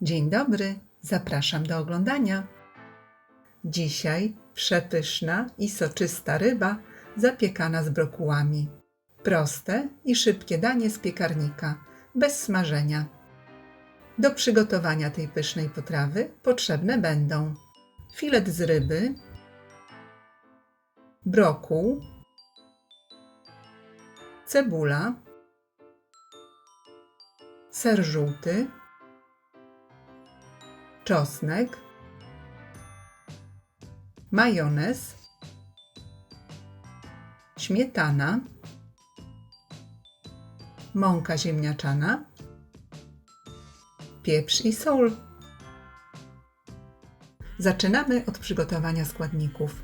Dzień dobry, zapraszam do oglądania. Dzisiaj przepyszna i soczysta ryba zapiekana z brokułami. Proste i szybkie danie z piekarnika, bez smażenia. Do przygotowania tej pysznej potrawy potrzebne będą filet z ryby, brokuł, cebula, ser żółty, czosnek, majonez, śmietana, mąka ziemniaczana, pieprz i sól. Zaczynamy od przygotowania składników.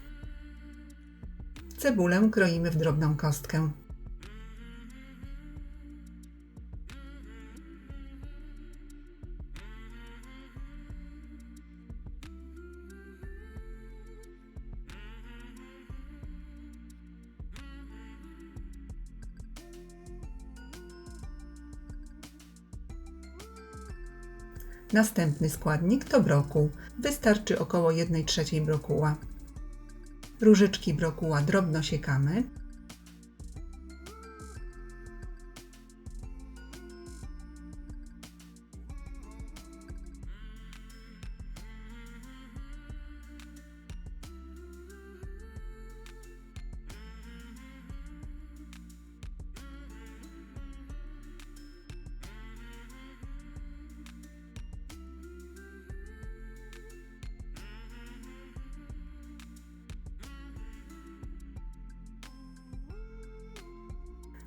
Cebulę kroimy w drobną kostkę. Następny składnik to brokuł. Wystarczy około 1/3 brokuła. Różyczki brokuła drobno siekamy.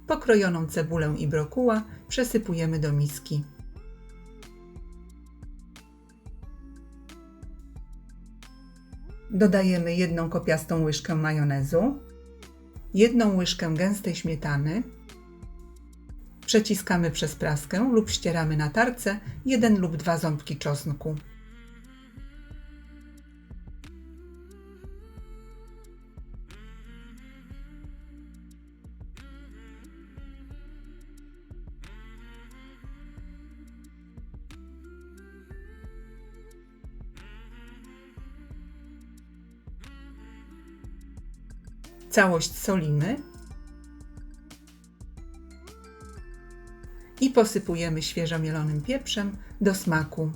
Pokrojoną cebulę i brokuła przesypujemy do miski. Dodajemy 1 kopiastą łyżkę majonezu, 1 łyżkę gęstej śmietany, przeciskamy przez praskę lub ścieramy na tarce 1 lub 2 ząbki czosnku. Całość solimy i posypujemy świeżo mielonym pieprzem do smaku.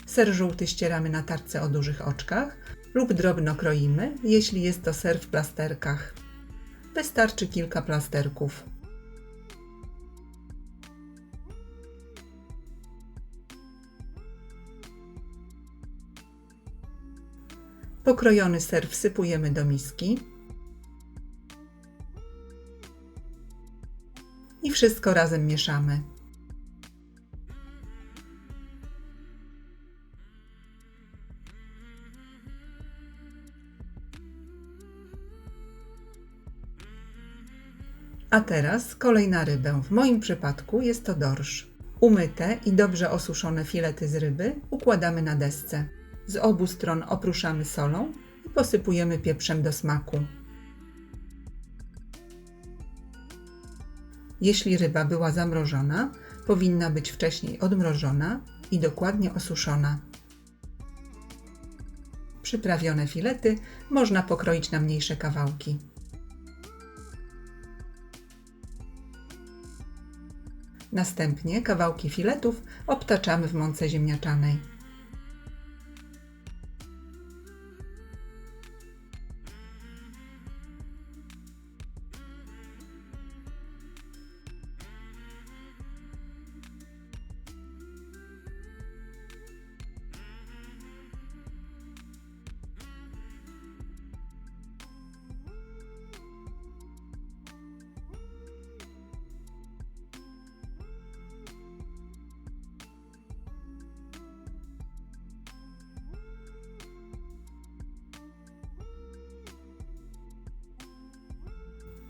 Ser żółty ścieramy na tarce o dużych oczkach lub drobno kroimy, jeśli jest to ser w plasterkach. Wystarczy kilka plasterków. Pokrojony ser wsypujemy do miski i wszystko razem mieszamy. A teraz kolej na rybę. W moim przypadku jest to dorsz. Umyte i dobrze osuszone filety z ryby układamy na desce. Z obu stron oprószamy solą i posypujemy pieprzem do smaku. Jeśli ryba była zamrożona, powinna być wcześniej odmrożona i dokładnie osuszona. Przyprawione filety można pokroić na mniejsze kawałki. Następnie kawałki filetów obtaczamy w mące ziemniaczanej.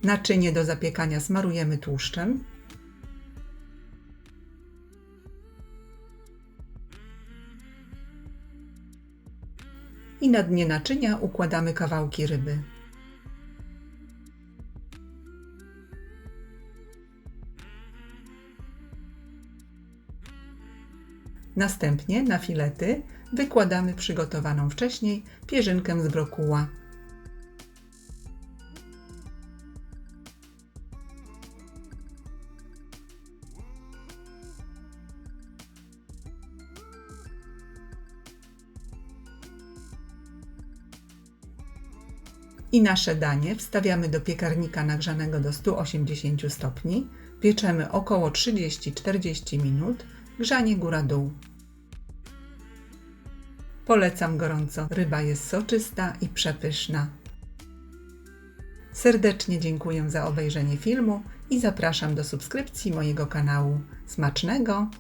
Naczynie do zapiekania smarujemy tłuszczem. I na dnie naczynia układamy kawałki ryby. Następnie na filety wykładamy przygotowaną wcześniej pierzynkę z brokuła. I nasze danie wstawiamy do piekarnika nagrzanego do 180 stopni. Pieczemy około 30-40 minut. Grzanie góra-dół. Polecam gorąco. Ryba jest soczysta i przepyszna. Serdecznie dziękuję za obejrzenie filmu i zapraszam do subskrypcji mojego kanału. Smacznego!